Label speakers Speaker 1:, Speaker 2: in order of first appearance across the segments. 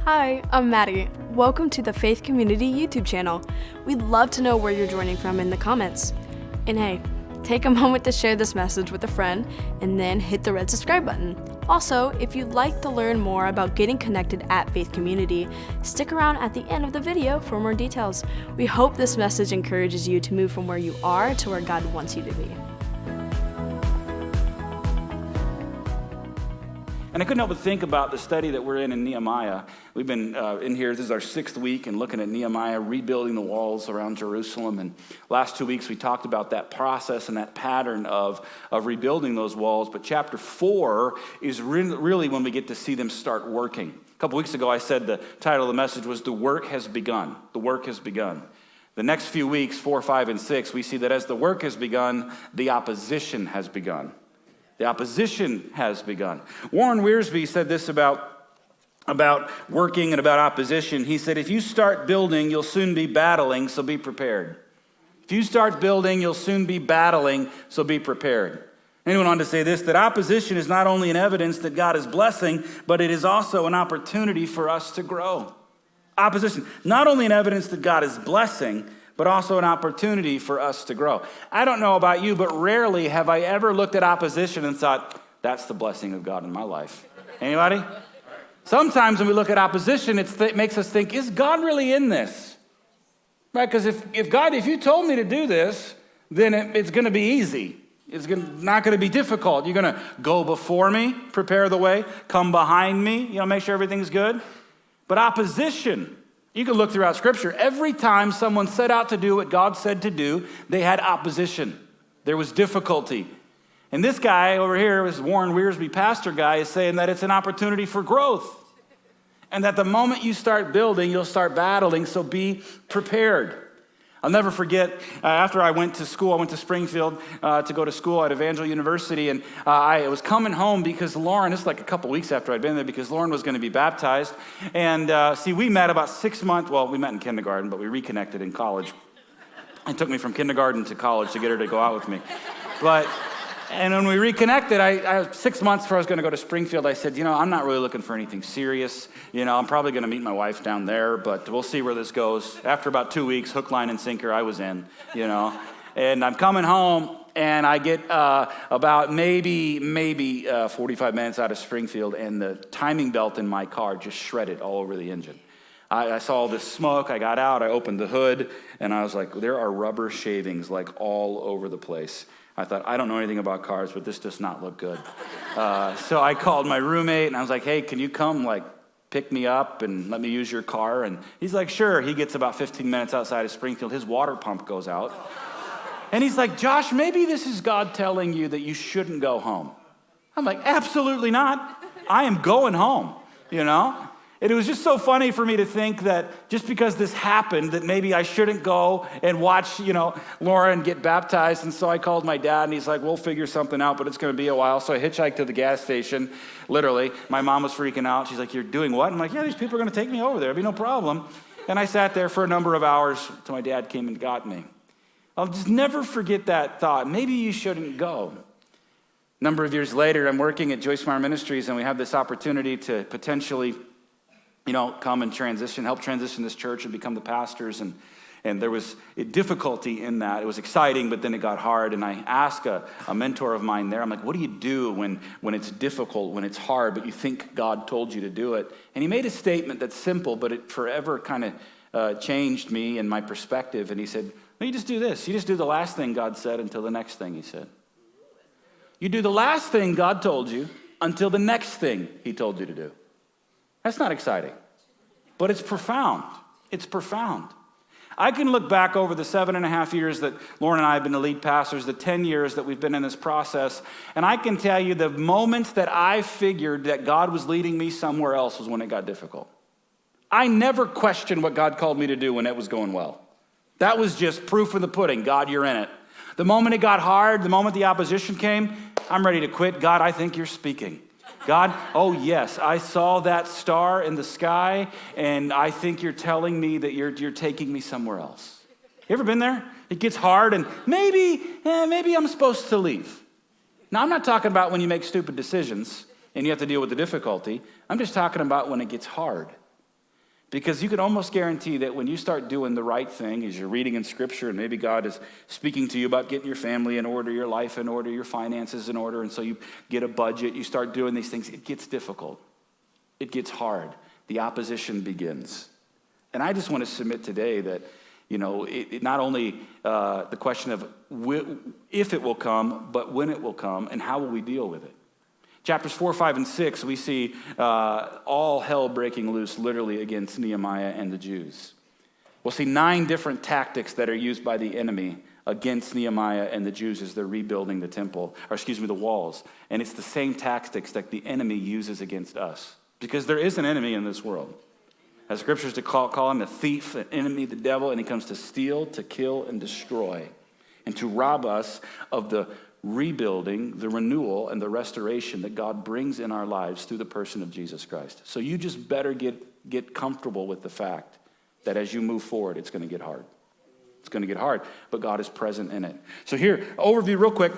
Speaker 1: Hi, I'm Maddie. Welcome to the Faith Community YouTube channel. We'd love to know where you're joining from in the comments. And hey, take a moment to share this message with a friend and then hit the red subscribe button. Also, if you'd like to learn more about getting connected at Faith Community, stick around at the end of the video for more details. We hope this message encourages you to move from where you are to where God wants you to be.
Speaker 2: And I couldn't help but think about the study that we're in Nehemiah. We've been in here, this is our 6th week, and looking at Nehemiah rebuilding the walls around Jerusalem. And last 2 weeks we talked about that process and that pattern of rebuilding those walls. But chapter 4 is really when we get to see them start working. A couple weeks ago I said the title of the message was The Work Has Begun. The Work Has Begun. The next few weeks, 4, 5, and 6, we see that as the work has begun, the opposition has begun. The opposition has begun. Warren Wiersbe said this about working and about opposition. He said, if you start building, you'll soon be battling, so be prepared. If you start building, you'll soon be battling, so be prepared. And he went on to say this, that opposition is not only an evidence that God is blessing, but it is also an opportunity for us to grow. Opposition, not only an evidence that God is blessing, but also an opportunity for us to grow. I don't know about you, but rarely have I ever looked at opposition and thought, that's the blessing of God in my life. Anybody? Sometimes when we look at opposition, it makes us think, is God really in this? Right? Because if you told me to do this, then it's going to be easy. It's not going to be difficult. You're going to go before me, prepare the way, come behind me, make sure everything's good. But opposition, you can look throughout Scripture. Every time someone set out to do what God said to do, they had opposition. There was difficulty. And this guy over here, this Warren Wiersbe pastor guy, is saying that it's an opportunity for growth. And that the moment you start building, you'll start battling, so be prepared. I'll never forget, after I went to school, I went to Springfield to go to school at Evangel University, and I was coming home because Lauren, this is like a couple weeks after I'd been there, because Lauren was going to be baptized. And we met about 6 months, we met in kindergarten, but we reconnected in college. It took me from kindergarten to college to get her to go out with me. And when we reconnected, I 6 months before I was going to go to Springfield, I said, I'm not really looking for anything serious. I'm probably going to meet my wife down there, but we'll see where this goes. After about 2 weeks, hook, line, and sinker, I was in, And I'm coming home, and I get about maybe 45 minutes out of Springfield, and the timing belt in my car just shredded all over the engine. I saw all this smoke. I got out. I opened the hood, and I was like, there are rubber shavings like all over the place. I thought, I don't know anything about cars, but this does not look good. So I called my roommate, and I was like, hey, can you come, pick me up and let me use your car? And he's like, sure. He gets about 15 minutes outside of Springfield. His water pump goes out. And he's like, Josh, maybe this is God telling you that you shouldn't go home. I'm like, absolutely not. I am going home, And it was just so funny for me to think that just because this happened, that maybe I shouldn't go and watch, Lauren get baptized. And so I called my dad, and he's like, we'll figure something out, but it's going to be a while. So I hitchhiked to the gas station, literally. My mom was freaking out. She's like, you're doing what? I'm like, yeah, these people are going to take me over there. It'll be no problem. And I sat there for a number of hours until my dad came and got me. I'll just never forget that thought. Maybe you shouldn't go. A number of years later, I'm working at Joyce Meyer Ministries, and we have this opportunity to potentially come and help transition this church and become the pastors. And there was difficulty in that. It was exciting, but then it got hard. And I asked a mentor of mine there, I'm like, what do you do when it's difficult, when it's hard, but you think God told you to do it? And he made a statement that's simple, but it forever kind of changed me and my perspective. And he said, no, you just do this. You just do the last thing God said until the next thing he said. You do the last thing God told you until the next thing he told you to do. That's not exciting, but it's profound. It's profound. I can look back over the 7.5 years that Lauren and I have been the lead pastors, the 10 years that we've been in this process, and I can tell you the moment that I figured that God was leading me somewhere else was when it got difficult. I never questioned what God called me to do when it was going well. That was just proof of the pudding. God, you're in it. The moment it got hard, the moment the opposition came, I'm ready to quit. God, I think you're speaking. God, oh yes, I saw that star in the sky, and I think you're telling me that you're taking me somewhere else. You ever been there? It gets hard, and maybe I'm supposed to leave. Now, I'm not talking about when you make stupid decisions and you have to deal with the difficulty. I'm just talking about when it gets hard. Because you can almost guarantee that when you start doing the right thing, as you're reading in Scripture, and maybe God is speaking to you about getting your family in order, your life in order, your finances in order, and so you get a budget, you start doing these things, it gets difficult. It gets hard. The opposition begins. And I just want to submit today that, it not only the question of if it will come, but when it will come, and how will we deal with it. Chapters 4, 5, and 6, we see all hell breaking loose literally against Nehemiah and the Jews. We'll see 9 different tactics that are used by the enemy against Nehemiah and the Jews as they're rebuilding the walls. And it's the same tactics that the enemy uses against us. Because there is an enemy in this world. As scriptures to call him a thief, an enemy, the devil, and he comes to steal, to kill, and destroy, and to rob us of the rebuilding, the renewal, and the restoration that God brings in our lives through the person of Jesus Christ. So you just better get comfortable with the fact that as you move forward, it's going to get hard. It's going to get hard, but God is present in it. So here, overview real quick.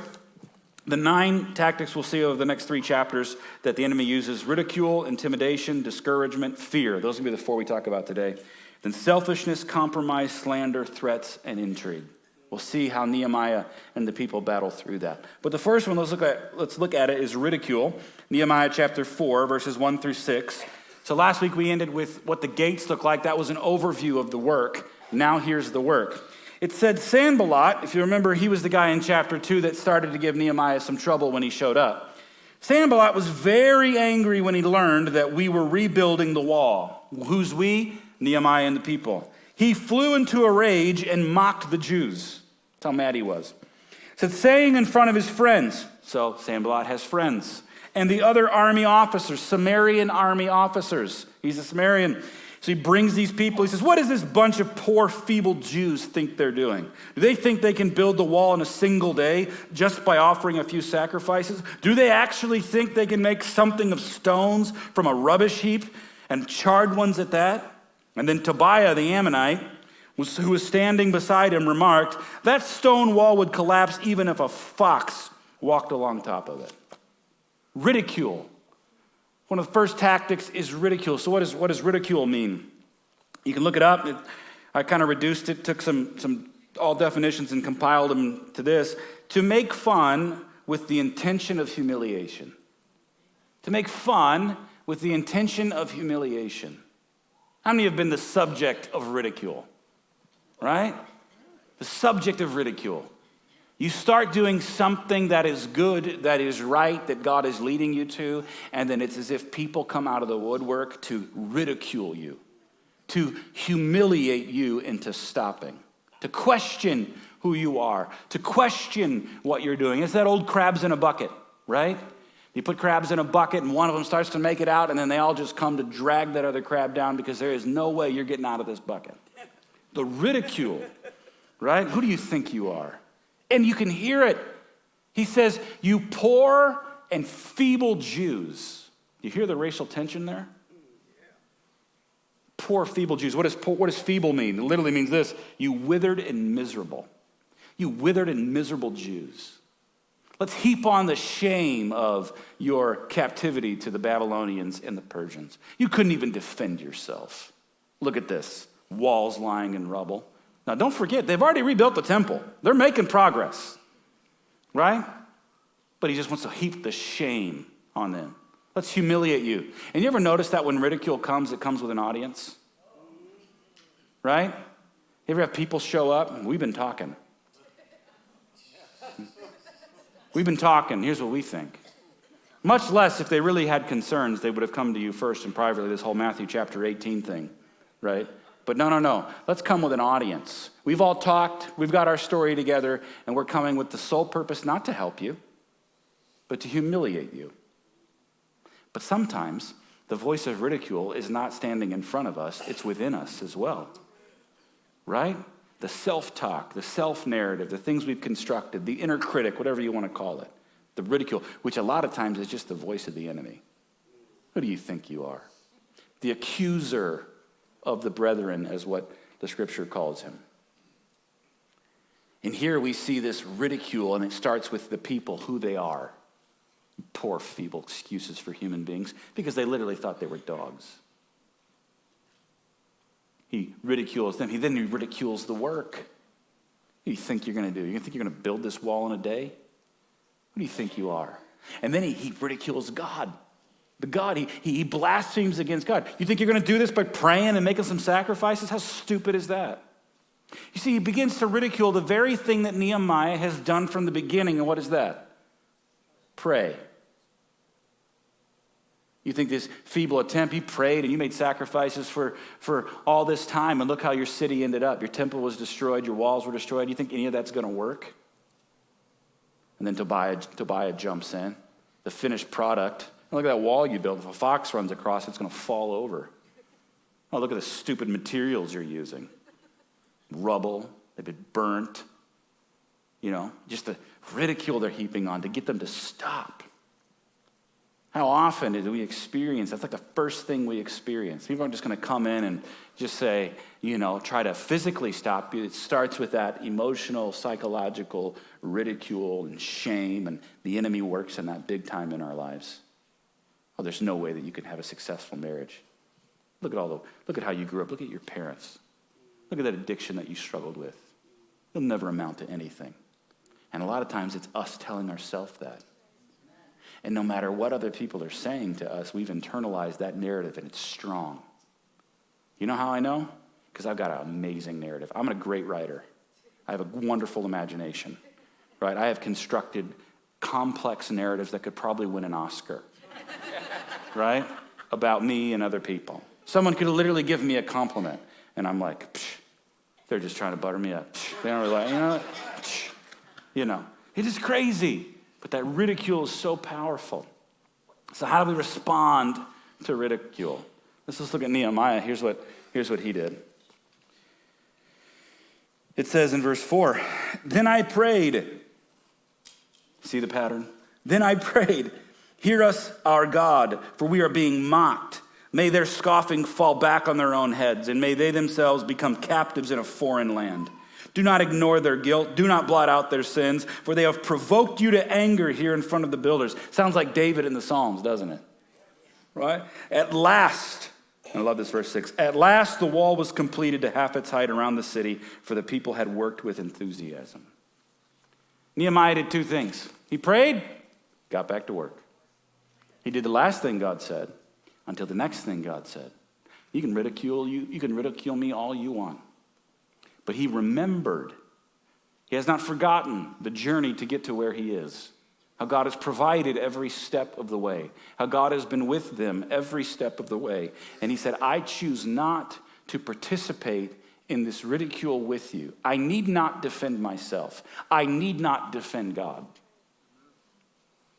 Speaker 2: The 9 tactics we'll see over the next 3 chapters that the enemy uses: ridicule, intimidation, discouragement, fear. Those will be the 4 we talk about today. Then selfishness, compromise, slander, threats, and intrigue. We'll see how Nehemiah and the people battle through that. But the first one let's look at it is ridicule. Nehemiah chapter 4, verses 1 through 6. So last week we ended with what the gates look like. That was an overview of the work. Now here's the work. It said Sanballat, if you remember, he was the guy in chapter 2 that started to give Nehemiah some trouble when he showed up. Sanballat was very angry when he learned that we were rebuilding the wall. Who's we? Nehemiah and the people. He flew into a rage and mocked the Jews. That's how mad he was. It said, saying in front of his friends, so Sanballat has friends, and the other army officers, Samaritan army officers. He's a Samaritan. So he brings these people. He says, what does this bunch of poor, feeble Jews think they're doing? Do they think they can build the wall in a single day just by offering a few sacrifices? Do they actually think they can make something of stones from a rubbish heap, and charred ones at that? And then Tobiah the Ammonite, who was standing beside him, remarked, that stone wall would collapse even if a fox walked along top of it. Ridicule. One of the first tactics is ridicule. So what does ridicule mean? You can look it up. I kind of reduced it, took some all definitions and compiled them to this. To make fun with the intention of humiliation. To make fun with the intention of humiliation. How many have been the subject of ridicule? Right? The subject of ridicule. You start doing something that is good, that is right, that God is leading you to, and then it's as if people come out of the woodwork to ridicule you, to humiliate you into stopping, to question who you are, to question what you're doing. It's that old crabs in a bucket, right? You put crabs in a bucket and one of them starts to make it out, and then they all just come to drag that other crab down because there is no way you're getting out of this bucket. The ridicule, right? Who do you think you are? And you can hear it. He says, you poor and feeble Jews. You hear the racial tension there? Poor, feeble Jews. What does feeble mean? It literally means this: you withered and miserable. You withered and miserable Jews. Let's heap on the shame of your captivity to the Babylonians and the Persians. You couldn't even defend yourself. Look at this. Walls lying in rubble. Now, don't forget, they've already rebuilt the temple. They're making progress, right? But he just wants to heap the shame on them. Let's humiliate you. And you ever notice that when ridicule comes, it comes with an audience? Right? You ever have people show up? We've been talking. We've been talking. Here's what we think. Much less if they really had concerns, they would have come to you first and privately, this whole Matthew chapter 18 thing, right? But no. Let's come with an audience. We've all talked. We've got our story together, and we're coming with the sole purpose not to help you, but to humiliate you. But sometimes the voice of ridicule is not standing in front of us. It's within us as well, right? The self-talk, the self-narrative, the things we've constructed, the inner critic, whatever you want to call it, the ridicule, which a lot of times is just the voice of the enemy. Who do you think you are? The accuser of the brethren, is what the scripture calls him. And here we see this ridicule, and it starts with the people, who they are. Poor, feeble excuses for human beings, because they literally thought they were dogs. He ridicules them. Then he ridicules the work. What do you think you're going to do? You think you're going to build this wall in a day? Who do you think you are? And then he ridicules God. The God, he blasphemes against God. You think you're going to do this by praying and making some sacrifices? How stupid is that? You see, he begins to ridicule the very thing that Nehemiah has done from the beginning. And what is that? Pray. You think this feeble attempt, you prayed and you made sacrifices for all this time, and look how your city ended up. Your temple was destroyed, your walls were destroyed. You think any of that's going to work? And then Tobiah jumps in. The finished product. Look at that wall you built. If a fox runs across, it's going to fall over. Oh, look at the stupid materials you're using. Rubble, they've been burnt. Just the ridicule they're heaping on to get them to stop. How often do we experience, that's like the first thing we experience. People aren't just going to come in and just say, try to physically stop you. It starts with that emotional, psychological ridicule and shame, and the enemy works in that big time in our lives. Oh, there's no way that you can have a successful marriage. Look at how you grew up. Look at your parents. Look at that addiction that you struggled with. It'll never amount to anything. And a lot of times it's us telling ourselves that. And no matter what other people are saying to us, we've internalized that narrative, and it's strong. You know how I know? Because I've got an amazing narrative. I'm a great writer. I have a wonderful imagination, right? I have constructed complex narratives that could probably win an Oscar, right? About me and other people. Someone could literally give me a compliment, and I'm like, psh, they're just trying to butter me up. Psh, they don't really like, it is crazy. But that ridicule is so powerful. So how do we respond to ridicule? Let's look at Nehemiah. Here's what he did. It says in verse 4, then I prayed. See the pattern? Then I prayed, hear us, our God, for we are being mocked. May their scoffing fall back on their own heads, and may they themselves become captives in a foreign land. Do not ignore their guilt. Do not blot out their sins, for they have provoked you to anger here in front of the builders. Sounds like David in the Psalms, doesn't it? Right? At last, I love this verse 6, at last the wall was completed to half its height around the city, for the people had worked with enthusiasm. Nehemiah did two things. He prayed, got back to work. He did the last thing God said until the next thing God said. You can ridicule me all you want. But he remembered. He has not forgotten the journey to get to where he is. How God has provided every step of the way. How God has been with them every step of the way. And he said, I choose not to participate in this ridicule with you. I need not defend myself. I need not defend God.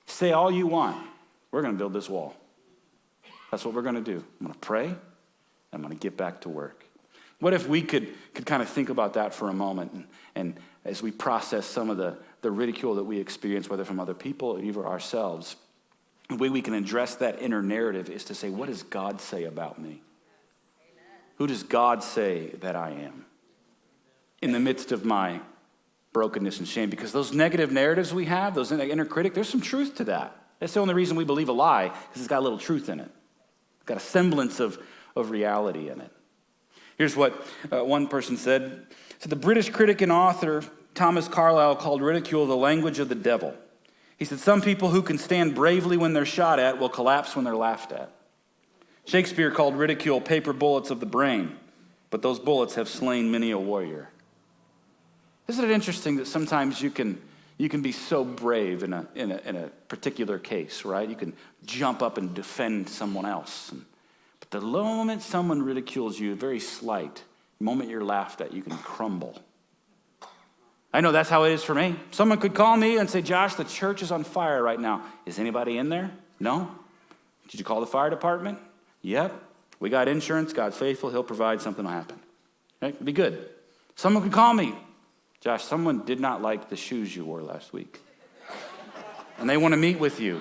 Speaker 2: Say all you want. We're going to build this wall. That's what we're going to do. I'm going to pray, and I'm going to get back to work. What if we could kind of think about that for a moment, and as we process some of the ridicule that we experience, whether from other people or even ourselves, the way we can address that inner narrative is to say, what does God say about me? Amen. Who does God say that I am in the midst of my brokenness and shame? Because those negative narratives we have, those inner critic, there's some truth to that. That's the only reason we believe a lie, because it's got a little truth in it. It's got a semblance of reality in it. Here's what one person said. So the British critic and author Thomas Carlyle called ridicule the language of the devil. He said, some people who can stand bravely when they're shot at will collapse when they're laughed at. Shakespeare called ridicule paper bullets of the brain, but those bullets have slain many a warrior. Isn't it interesting that sometimes you can be so brave in a particular case, right? You can jump up and defend someone else. But the moment someone ridicules you, very slight, the moment you're laughed at, you can crumble. I know that's how it is for me. Someone could call me and say, Josh, the church is on fire right now. Is anybody in there? No. Did you call the fire department? Yep. We got insurance. God's faithful. He'll provide. Something will happen. Right? Be good. Someone could call me. Josh, someone did not like the shoes you wore last week. And they want to meet with you.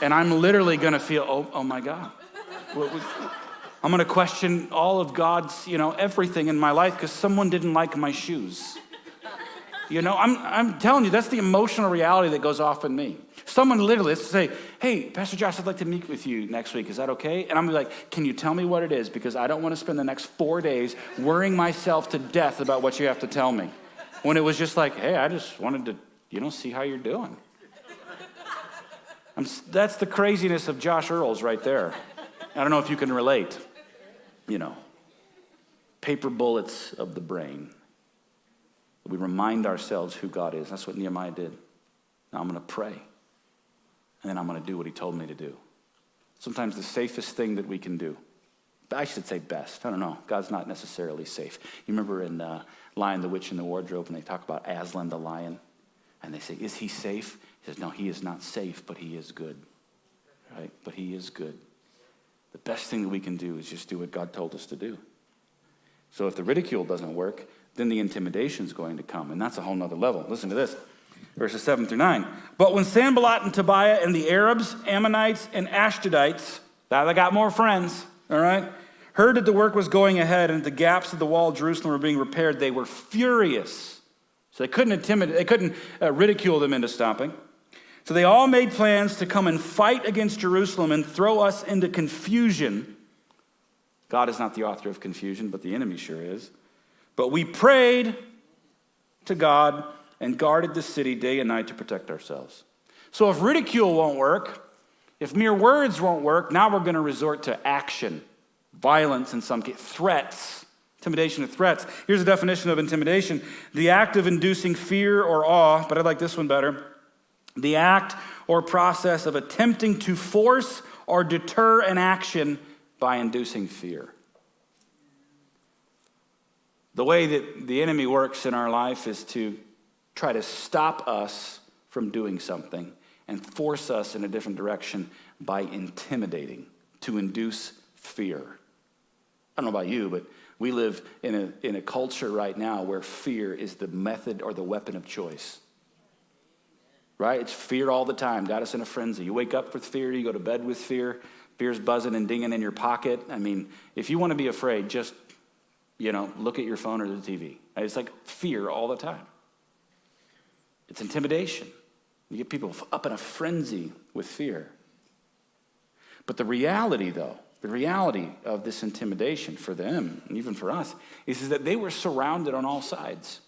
Speaker 2: And I'm literally going to feel, oh my God. I'm going to question all of God's, everything in my life because someone didn't like my shoes. I'm telling you, that's the emotional reality that goes off in me. Someone literally, let's say, hey, Pastor Josh, I'd like to meet with you next week. Is that okay? And I'm like, can you tell me what it is? Because I don't want to spend the next 4 days worrying myself to death about what you have to tell me. When it was just like, hey, I just wanted to, see how you're doing. That's the craziness of Josh Earls right there. I don't know if you can relate. Paper bullets of the brain. We remind ourselves who God is. That's what Nehemiah did. Now I'm going to pray. And then I'm going to do what he told me to do. Sometimes the safest thing that we can do. I should say best. I don't know. God's not necessarily safe. You remember in Lion, the Witch, and the Wardrobe, and they talk about Aslan the lion? And they say, is he safe? He says, no, he is not safe, but he is good. Right? But he is good. The best thing that we can do is just do what God told us to do. So if the ridicule doesn't work, then the intimidation is going to come. And that's a whole nother level. Listen to this. Verses 7 through 9. But when Sanballat and Tobiah and the Arabs, Ammonites, and Ashdodites, now they got more friends, all right, heard that the work was going ahead and the gaps of the wall of Jerusalem were being repaired, they were furious. So they couldn't ridicule them into stopping. So they all made plans to come and fight against Jerusalem and throw us into confusion. God is not the author of confusion, but the enemy sure is. But we prayed to God and guarded the city day and night to protect ourselves. So if ridicule won't work, if mere words won't work, now we're going to resort to action, violence in some cases, threats, intimidation of threats. Here's a definition of intimidation: the act of inducing fear or awe, but I like this one better. The act or process of attempting to force or deter an action by inducing fear. The way that the enemy works in our life is to try to stop us from doing something and force us in a different direction by intimidating, to induce fear. I don't know about you, but we live in a culture right now where fear is the method or the weapon of choice. Right? It's fear all the time. Got us in a frenzy. You wake up with fear, you go to bed with fear. Fear's buzzing and dinging in your pocket. I mean, if you want to be afraid, just, look at your phone or the TV. It's like fear all the time. It's intimidation. You get people up in a frenzy with fear. But the reality of this intimidation for them, and even for us, is that they were surrounded on all sides.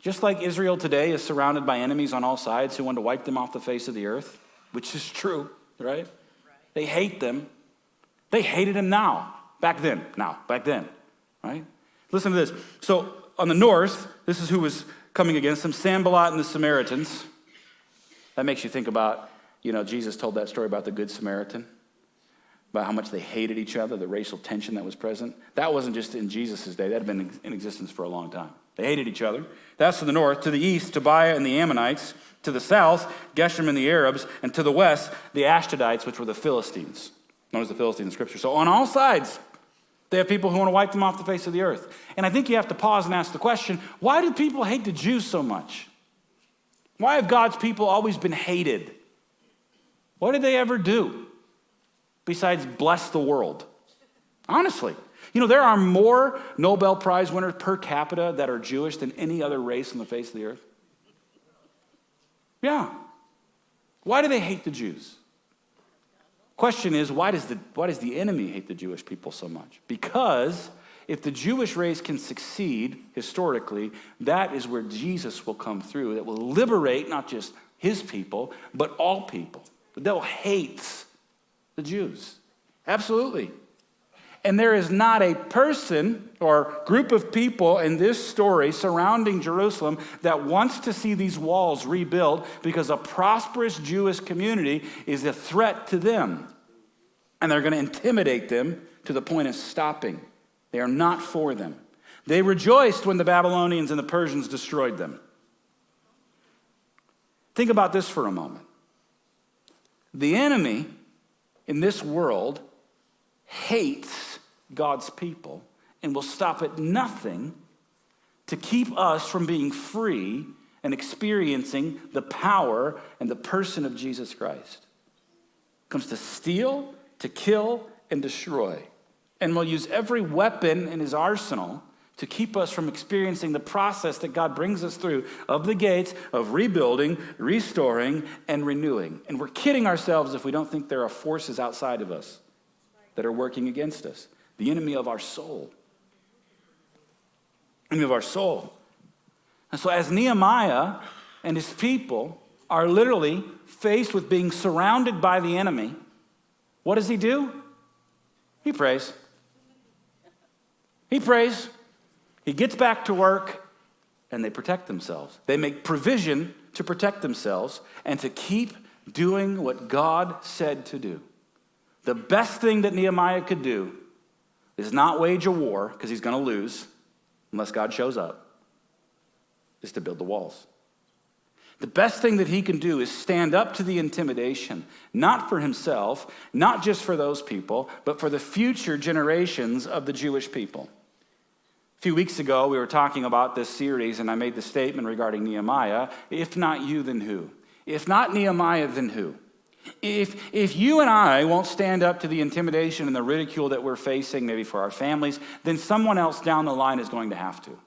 Speaker 2: Just like Israel today is surrounded by enemies on all sides who want to wipe them off the face of the earth, which is true, right? They hate them. They hated him back then, right? Listen to this. So on the north, this is who was coming against them, Sanballat and the Samaritans. That makes you think about, Jesus told that story about the Good Samaritan, about how much they hated each other, the racial tension that was present. That wasn't just in Jesus' day. That had been in existence for a long time. They hated each other. That's to the north. To the east, Tobiah and the Ammonites. To the south, Geshem and the Arabs. And to the west, the Ashdodites, which were the Philistines, known as the Philistines in Scripture. So on all sides, they have people who want to wipe them off the face of the earth. And I think you have to pause and ask the question, why do people hate the Jews so much? Why have God's people always been hated? What did they ever do besides bless the world? Honestly. There are more Nobel Prize winners per capita that are Jewish than any other race on the face of the earth. Yeah. Why do they hate the Jews? Question is, why does the enemy hate the Jewish people so much? Because if the Jewish race can succeed historically, that is where Jesus will come through, that will liberate not just his people, but all people. The devil hates the Jews. Absolutely. And there is not a person or group of people in this story surrounding Jerusalem that wants to see these walls rebuilt, because a prosperous Jewish community is a threat to them. And they're going to intimidate them to the point of stopping. They are not for them. They rejoiced when the Babylonians and the Persians destroyed them. Think about this for a moment. The enemy in this world hates God's people and will stop at nothing to keep us from being free and experiencing the power and the person of Jesus Christ. It comes to steal, to kill, and destroy. And will use every weapon in his arsenal to keep us from experiencing the process that God brings us through of the gates of rebuilding, restoring, and renewing. And we're kidding ourselves if we don't think there are forces outside of us that are working against us. The enemy of our soul. Enemy of our soul. And so as Nehemiah and his people are literally faced with being surrounded by the enemy, what does he do? He prays. He prays. He gets back to work, and they protect themselves. They make provision to protect themselves and to keep doing what God said to do. The best thing that Nehemiah could do is not wage a war, because he's going to lose unless God shows up, is to build the walls. The best thing that he can do is stand up to the intimidation, not for himself, not just for those people, but for the future generations of the Jewish people. A few weeks ago, we were talking about this series, and I made the statement regarding Nehemiah, if not you, then who? If not Nehemiah, then who? If you and I won't stand up to the intimidation and the ridicule that we're facing, maybe for our families, then someone else down the line is going to have to.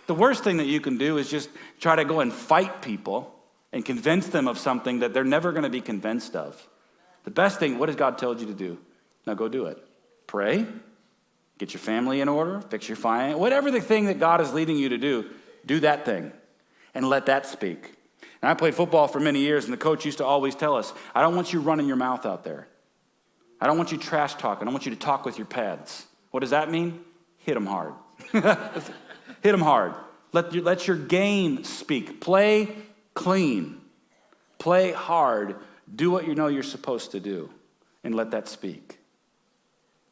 Speaker 2: The worst thing that you can do is just try to go and fight people and convince them of something that they're never going to be convinced of. The best thing, what has God told you to do? Now go do it. Pray. Get your family in order, fix your finance, whatever the thing that God is leading you to do that thing and let that speak. And I played football for many years, and the coach used to always tell us, I don't want you running your mouth out there. I don't want you trash talking. I don't want you to talk with your pads. What does that mean? Hit them hard. Hit them hard. Let your game speak. Play clean. Play hard. Do what you know you're supposed to do, and let that speak.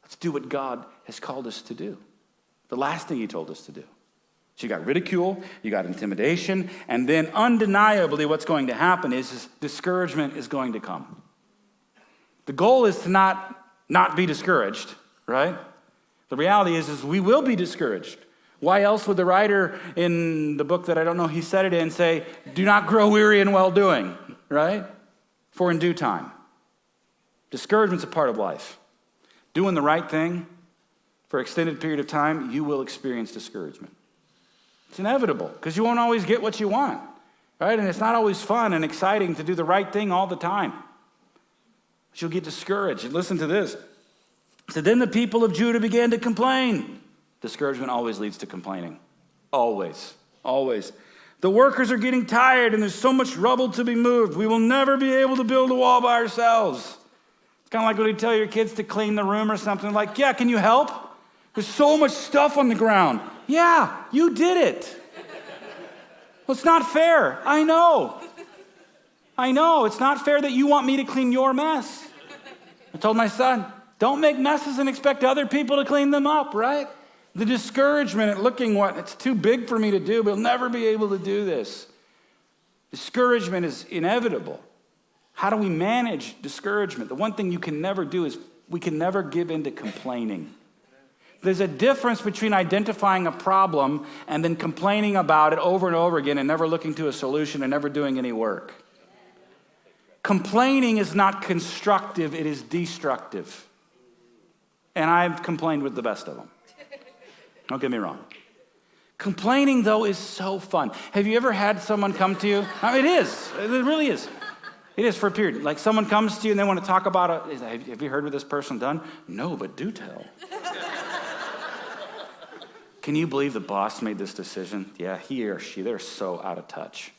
Speaker 2: Let's do what God has called us to do. The last thing he told us to do. So you got ridicule, you got intimidation, and then undeniably what's going to happen is discouragement is going to come. The goal is to not be discouraged, right? The reality is we will be discouraged. Why else would the writer in the book that I don't know he said it in say, do not grow weary in well-doing, right? For in due time. Discouragement's a part of life. Doing the right thing for an extended period of time, you will experience discouragement. It's inevitable because you won't always get what you want, right? And it's not always fun and exciting to do the right thing all the time. But you'll get discouraged. And listen to this. So then the people of Judah began to complain. Discouragement always leads to complaining. Always. Always. The workers are getting tired and there's so much rubble to be moved. We will never be able to build a wall by ourselves. It's kind of like when you tell your kids to clean the room or something, like, yeah, can you help? There's so much stuff on the ground. Yeah, you did it. Well, it's not fair. I know. It's not fair that you want me to clean your mess. I told my son, don't make messes and expect other people to clean them up, right? The discouragement at looking it's too big for me to do, but I'll never be able to do this. Discouragement is inevitable. How do we manage discouragement? The one thing you can never do is we can never give in to complaining. There's a difference between identifying a problem and then complaining about it over and over again and never looking to a solution and never doing any work. Complaining is not constructive, it is destructive. And I've complained with the best of them. Don't get me wrong. Complaining, though, is so fun. Have you ever had someone come to you? It is. It really is. It is for a period. Like someone comes to you and they want to talk about it. Have you heard what this person done? No, but do tell. Can you believe the boss made this decision? Yeah, he or she, they're so out of touch.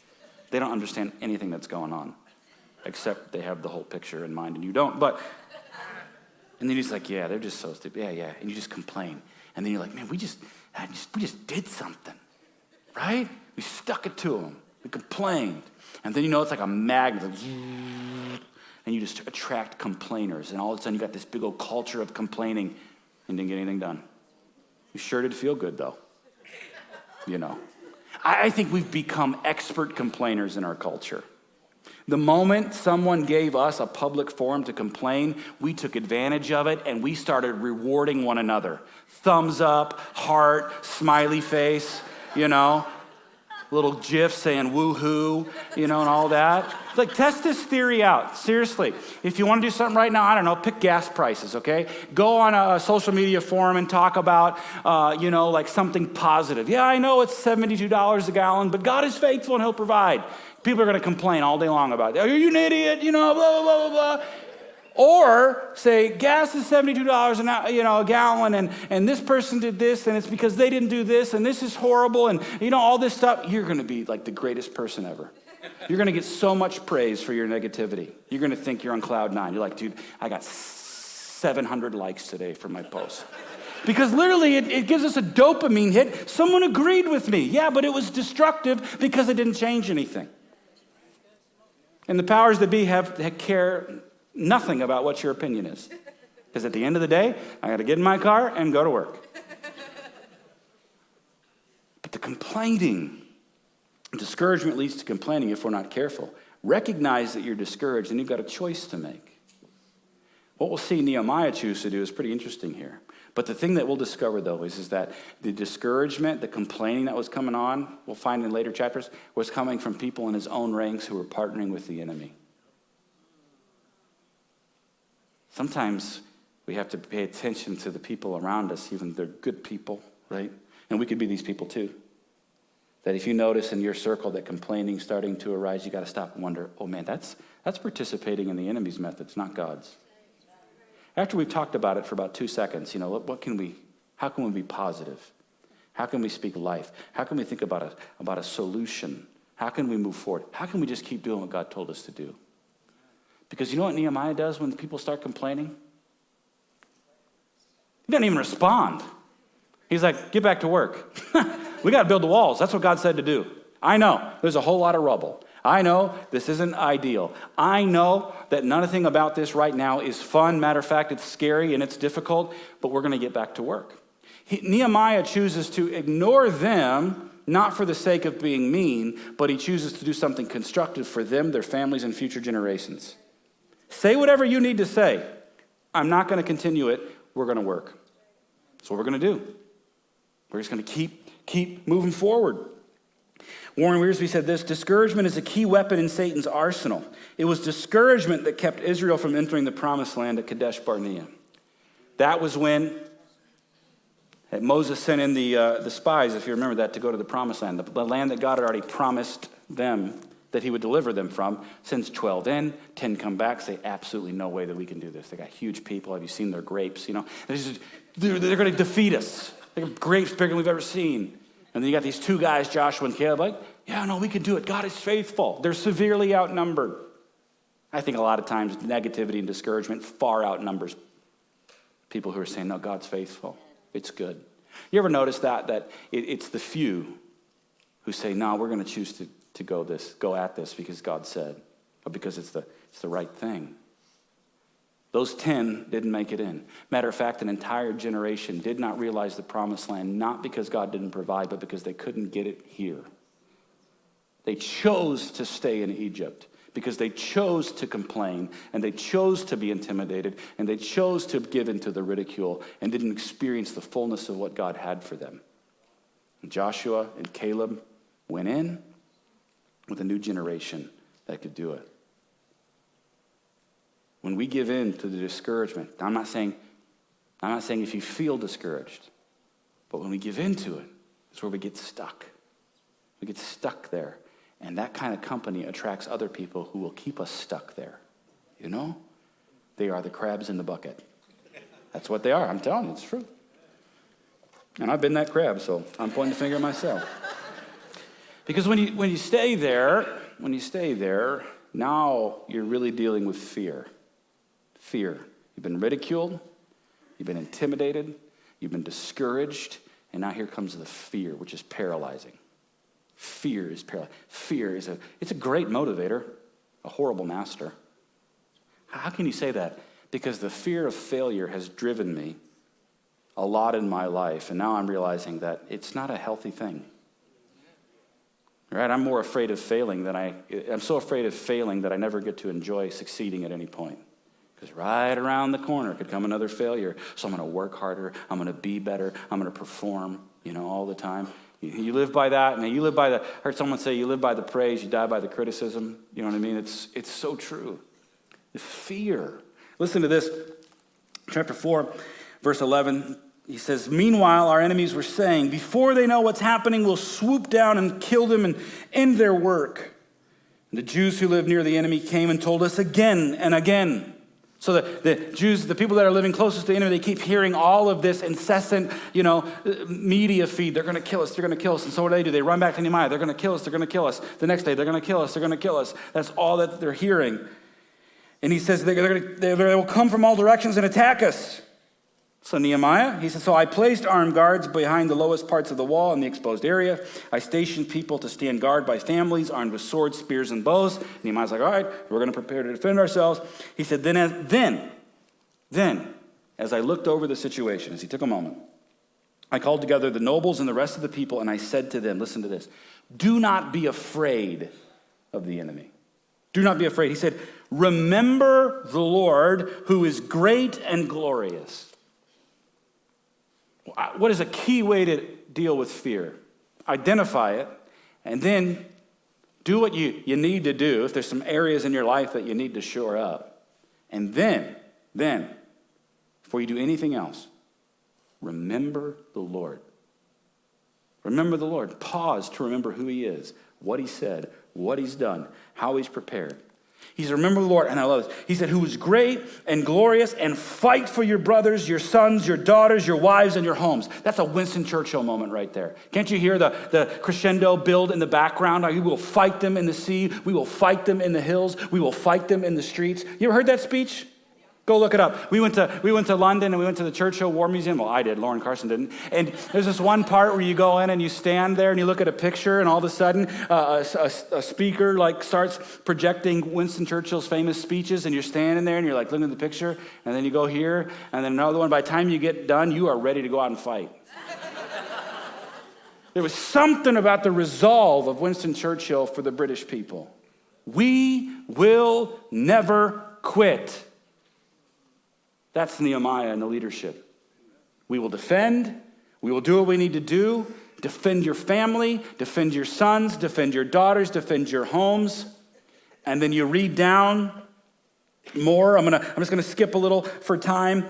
Speaker 2: They don't understand anything that's going on, except they have the whole picture in mind and you don't. And then he's like, yeah, they're just so stupid. Yeah. And you just complain. And then you're like, man, we just did something, right? We stuck it to them. We complained. And then it's like a magnet. And you just attract complainers. And all of a sudden you got this big old culture of complaining and didn't get anything done. You sure did feel good, though. I think we've become expert complainers in our culture. The moment someone gave us a public forum to complain, we took advantage of it and we started rewarding one another. Thumbs up, heart, smiley face, little GIF saying woo-hoo, and all that. Like, test this theory out, seriously. If you want to do something right now, I don't know, pick gas prices, okay? Go on a social media forum and talk about, like something positive. Yeah, I know it's $72 a gallon, but God is faithful and he'll provide. People are going to complain all day long about it. Are you an idiot? Blah, blah, blah, blah, blah. Or say, gas is $72 a gallon, and this person did this, and it's because they didn't do this, and this is horrible, and all this stuff. You're going to be like the greatest person ever. You're going to get so much praise for your negativity. You're going to think you're on cloud nine. You're like, dude, I got 700 likes today for my post. Because literally, it gives us a dopamine hit. Someone agreed with me. Yeah, but it was destructive because it didn't change anything. And the powers that be care nothing about what your opinion is. Because at the end of the day, I got to get in my car and go to work. But the complaining, discouragement leads to complaining if we're not careful. Recognize that you're discouraged and you've got a choice to make. What we'll see Nehemiah choose to do is pretty interesting here. But the thing that we'll discover, though, is that the discouragement, the complaining that was coming on, we'll find in later chapters, was coming from people in his own ranks who were partnering with the enemy. Sometimes we have to pay attention to the people around us, even if they're good people, right? And we could be these people too. That if you notice in your circle that complaining starting to arise, you got to stop and wonder, oh man, that's participating in the enemy's methods, not God's. After we've talked about it for about 2 seconds, how can we be positive? How can we speak life? How can we think about a solution? How can we move forward? How can we just keep doing what God told us to do? Because you know what Nehemiah does when people start complaining? He doesn't even respond. He's like, get back to work. We got to build the walls. That's what God said to do. I know there's a whole lot of rubble. I know this isn't ideal. I know that nothing about this right now is fun. Matter of fact, it's scary and it's difficult, but we're going to get back to work. Nehemiah chooses to ignore them, not for the sake of being mean, but he chooses to do something constructive for them, their families, and future generations. Say whatever you need to say. I'm not going to continue it. We're going to work. That's what we're going to do. We're just going to keep moving forward. Warren Wiersbe said this: discouragement is a key weapon in Satan's arsenal. It was discouragement that kept Israel from entering the promised land at Kadesh Barnea. That was when Moses sent in the spies, if you remember that, to go to the promised land, the land that God had already promised them that he would deliver them from. Sends 12 in, 10 come back, say, absolutely no way that we can do this. They got huge people. Have you seen their grapes? They're going to defeat us. They got grapes bigger than we've ever seen. And then you got these 2 guys, Joshua and Caleb, like, yeah, no, we can do it. God is faithful. They're severely outnumbered. I think a lot of times negativity and discouragement far outnumbers people who are saying, no, God's faithful. It's good. You ever notice that it's the few who say, no, we're going to choose to go at this because God said, or because it's the right thing. Those 10 didn't make it in. Matter of fact, an entire generation did not realize the promised land, not because God didn't provide, but because they couldn't get it here. They chose to stay in Egypt because they chose to complain, and they chose to be intimidated, and they chose to give into the ridicule and didn't experience the fullness of what God had for them. And Joshua and Caleb went in with a new generation that could do it. When we give in to the discouragement, I'm not saying if you feel discouraged, but when we give into it, it's where we get stuck. We get stuck there. And that kind of company attracts other people who will keep us stuck there. They are the crabs in the bucket. That's what they are. I'm telling you, it's true. And I've been that crab, so I'm pointing the finger at myself. Because when you stay there, now you're really dealing with fear. Fear. You've been ridiculed, you've been intimidated, you've been discouraged, and now here comes the fear, which is paralyzing. Fear is paralyzing. Fear it's a great motivator, a horrible master. How can you say that? Because the fear of failure has driven me a lot in my life, and now I'm realizing that it's not a healthy thing. Right? I'm more afraid of failing I'm so afraid of failing that I never get to enjoy succeeding at any point. Because right around the corner could come another failure. So I'm going to work harder. I'm going to be better. I'm going to perform, all the time. You live by that, and you live by I heard someone say, you live by the praise, you die by the criticism. You know what I mean? It's so true. The fear. Listen to this. Chapter 4, verse 11, he says, meanwhile, our enemies were saying, before they know what's happening, we'll swoop down and kill them and end their work. And the Jews who lived near the enemy came and told us again and again. So the Jews, the people that are living closest to the enemy, they keep hearing all of this incessant, media feed. They're going to kill us. They're going to kill us. And so what do? They run back to Nehemiah. They're going to kill us. They're going to kill us. The next day, they're going to kill us. They're going to kill us. That's all that they're hearing. And he says they will come from all directions and attack us. So Nehemiah, he says, so I placed armed guards behind the lowest parts of the wall in the exposed area. I stationed people to stand guard by families, armed with swords, spears, and bows. Nehemiah's like, all right, we're going to prepare to defend ourselves. He said, then, as I looked over the situation, as he took a moment, I called together the nobles and the rest of the people, and I said to them, listen to this, do not be afraid of the enemy. Do not be afraid. He said, remember the Lord who is great and glorious. What is a key way to deal with fear? Identify it, and then do what you need to do if there's some areas in your life that you need to shore up. And then, before you do anything else, remember the Lord. Remember the Lord. Pause to remember who he is, what he said, what he's done, how he's prepared. He said, remember the Lord, and I love this. He said, who is great and glorious, and fight for your brothers, your sons, your daughters, your wives, and your homes. That's a Winston Churchill moment right there. Can't you hear the crescendo build in the background? We will fight them in the sea. We will fight them in the hills. We will fight them in the streets. You ever heard that speech? Go look it up. We went to London and we went to the Churchill War Museum. Well, I did. Lauren Carson didn't. And there's this one part where you go in and you stand there and you look at a picture, and all of a sudden a speaker starts projecting Winston Churchill's famous speeches, and you're standing there and you're looking at the picture, and then you go here, and then another one. By the time you get done, you are ready to go out and fight. There was something about the resolve of Winston Churchill for the British people. We will never quit. That's Nehemiah and the leadership. We will defend. We will do what we need to do. Defend your family, defend your sons, defend your daughters, defend your homes. And then you read down more. I'm just going to skip a little for time.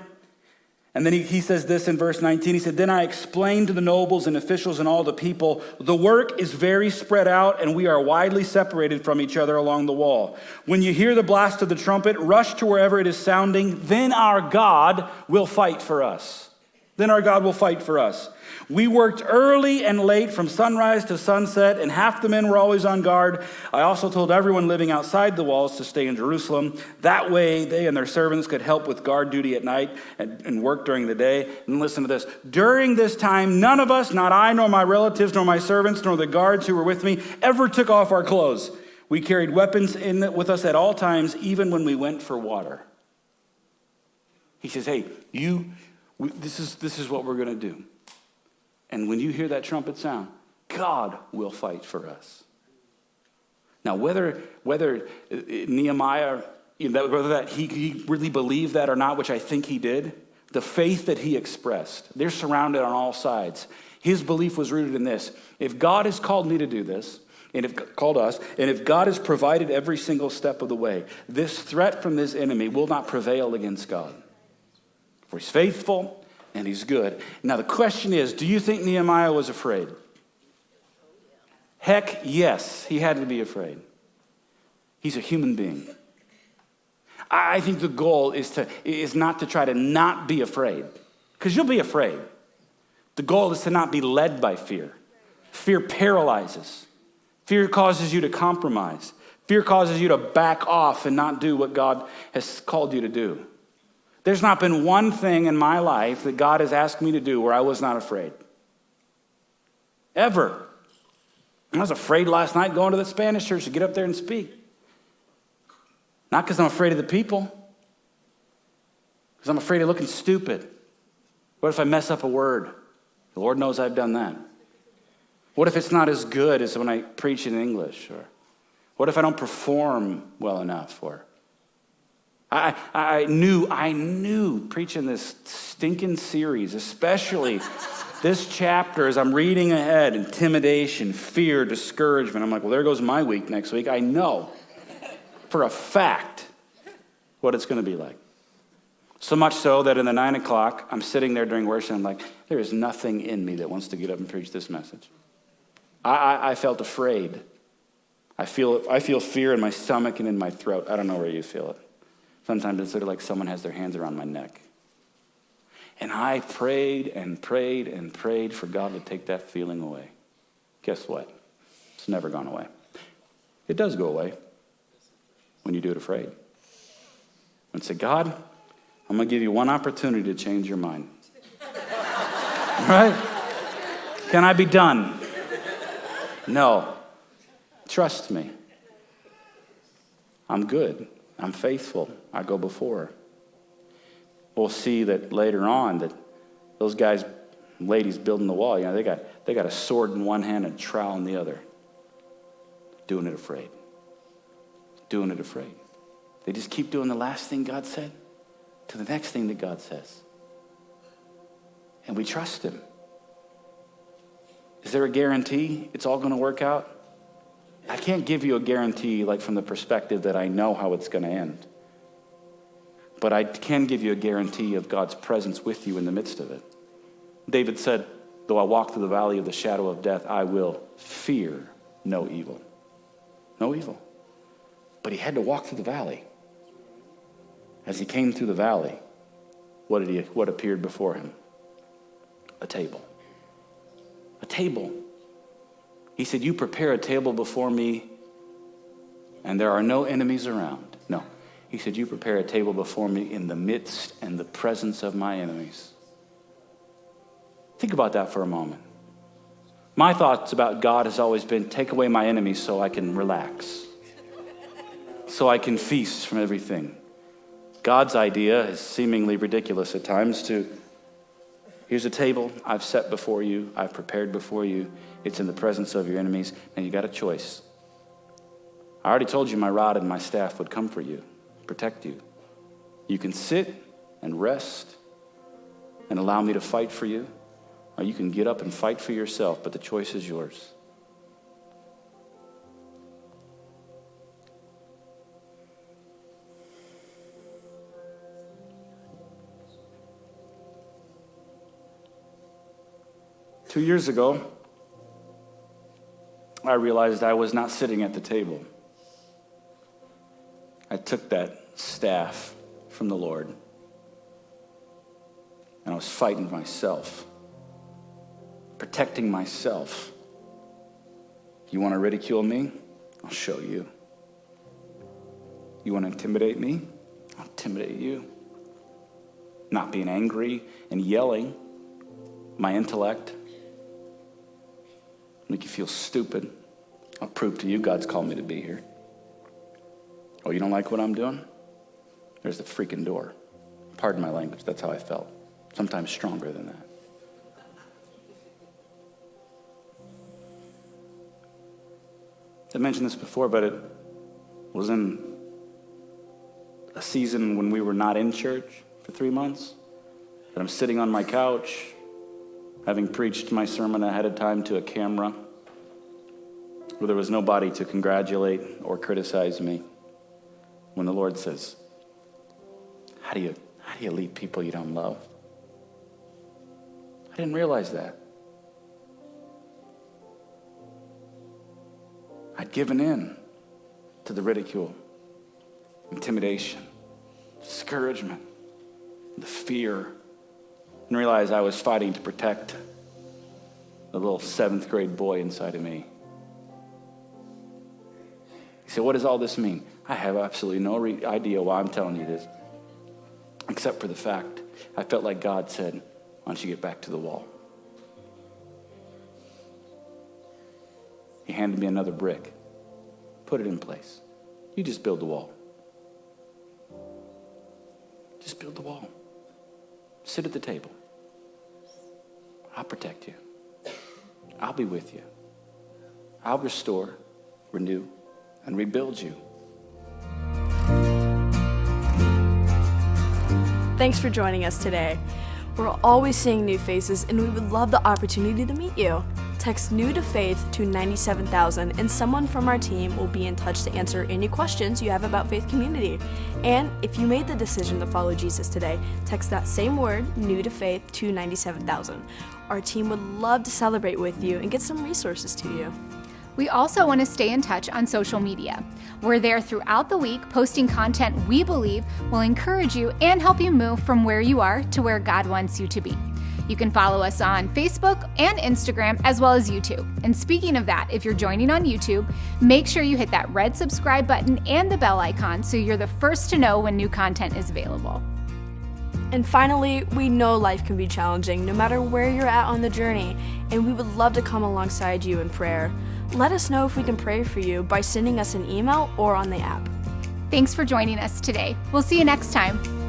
Speaker 2: And then he says this in verse 19. He said, then I explained to the nobles and officials and all the people, the work is very spread out and we are widely separated from each other along the wall. When you hear the blast of the trumpet, rush to wherever it is sounding. Then our God will fight for us. Then our God will fight for us. We worked early and late from sunrise to sunset, and half the men were always on guard. I also told everyone living outside the walls to stay in Jerusalem. That way, they and their servants could help with guard duty at night and work during the day. And listen to this. During this time, none of us, not I, nor my relatives, nor my servants, nor the guards who were with me, ever took off our clothes. We carried weapons with us at all times, even when we went for water. He says, hey, this is what we're going to do. And when you hear that trumpet sound, God will fight for us. Now, whether Nehemiah, whether that he really believed that or not, which I think he did, the faith that he expressed, they're surrounded on all sides. His belief was rooted in this. If God has called me to do this, and if called us, and if God has provided every single step of the way, this threat from this enemy will not prevail against God. For he's faithful and he's good. Now the question is, do you think Nehemiah was afraid? Heck yes, he had to be afraid. He's a human being. I think the goal is not to try to not be afraid, because you'll be afraid. The goal is to not be led by fear. Fear paralyzes. Fear causes you to compromise. Fear causes you to back off and not do what God has called you to do. There's not been one thing in my life that God has asked me to do where I was not afraid. Ever. I was afraid last night going to the Spanish church to get up there and speak. Not because I'm afraid of the people. Because I'm afraid of looking stupid. What if I mess up a word? The Lord knows I've done that. What if it's not as good as when I preach in English? Or what if I don't perform well enough? Or I knew preaching this stinking series, especially This chapter, as I'm reading ahead, intimidation, fear, discouragement, I'm like, well, there goes my week next week. I know for a fact what it's going to be like. So much so that in the 9 o'clock, I'm sitting there during worship, and I'm like, there is nothing in me that wants to get up and preach this message. I felt afraid. I feel fear in my stomach and in my throat. I don't know where you feel it. Sometimes it's sort of like someone has their hands around my neck. And I prayed and prayed and prayed for God to take that feeling away. Guess what? It's never gone away. It does go away when you do it afraid. And say, God, I'm going to give you one opportunity to change your mind. Right? Can I be done? No. Trust me. I'm good. I'm faithful. I go before. We'll see that later on that those guys, ladies building the wall, they got a sword in one hand and a trowel in the other. Doing it afraid. Doing it afraid. They just keep doing the last thing God said to the next thing that God says. And we trust him. Is there a guarantee it's all going to work out? I can't give you a guarantee like from the perspective that I know how it's going to end. But I can give you a guarantee of God's presence with you in the midst of it. David said, though I walk through the valley of the shadow of death, I will fear no evil. No evil. But he had to walk through the valley. As he came through the valley, what appeared before him? A table. A table. He said, you prepare a table before me, and there are no enemies around. No. He said, you prepare a table before me in the midst and the presence of my enemies. Think about that for a moment. My thoughts about God has always been, take away my enemies so I can relax. So I can feast from everything. God's idea is seemingly ridiculous at times to, here's a table I've set before you, I've prepared before you. It's in the presence of your enemies, and you got a choice. I already told you my rod and my staff would comfort you, protect you. You can sit and rest and allow me to fight for you, or you can get up and fight for yourself, but the choice is yours. Two years ago, I realized I was not sitting at the table. I took that staff from the Lord, and I was fighting myself, protecting myself. You want to ridicule me? I'll show you. You want to intimidate me? I'll intimidate you. Not being angry and yelling, my intellect, make you feel stupid. I'll prove to you God's called me to be here. Oh, you don't like what I'm doing? There's the freaking door. Pardon my language, that's how I felt. Sometimes stronger than that. I mentioned this before, but it was in a season when we were not in church for 3 months. And I'm sitting on my couch, having preached my sermon ahead of time to a camera, where there was nobody to congratulate or criticize me, when the Lord says, how do you lead people you don't love? I didn't realize that. I'd given in to the ridicule, intimidation, discouragement, the fear, and realized I was fighting to protect the little 7th grade boy inside of me. He said, what does all this mean? I have absolutely no idea why I'm telling you this, except for the fact I felt like God said, why don't you get back to the wall? He handed me another brick. Put it in place. You just build the wall. Just build the wall. Sit at the table. I'll protect you. I'll be with you. I'll restore, renew, and rebuild you.
Speaker 1: Thanks for joining us today. We're always seeing new faces, and we would love the opportunity to meet you. Text New to Faith to 97,000, and someone from our team will be in touch to answer any questions you have about Faith Community. And if you made the decision to follow Jesus today, text that same word, New to Faith, to 97,000. Our team would love to celebrate with you and get some resources to you.
Speaker 3: We also want to stay in touch on social media. We're there throughout the week posting content we believe will encourage you and help you move from where you are to where God wants you to be. You can follow us on Facebook and Instagram as well as YouTube. And speaking of that, if you're joining on YouTube, make sure you hit that red subscribe button and the bell icon so you're the first to know when new content is available.
Speaker 1: And finally, we know life can be challenging no matter where you're at on the journey, and we would love to come alongside you in prayer. Let us know if we can pray for you by sending us an email or on the app.
Speaker 3: Thanks for joining us today. We'll see you next time.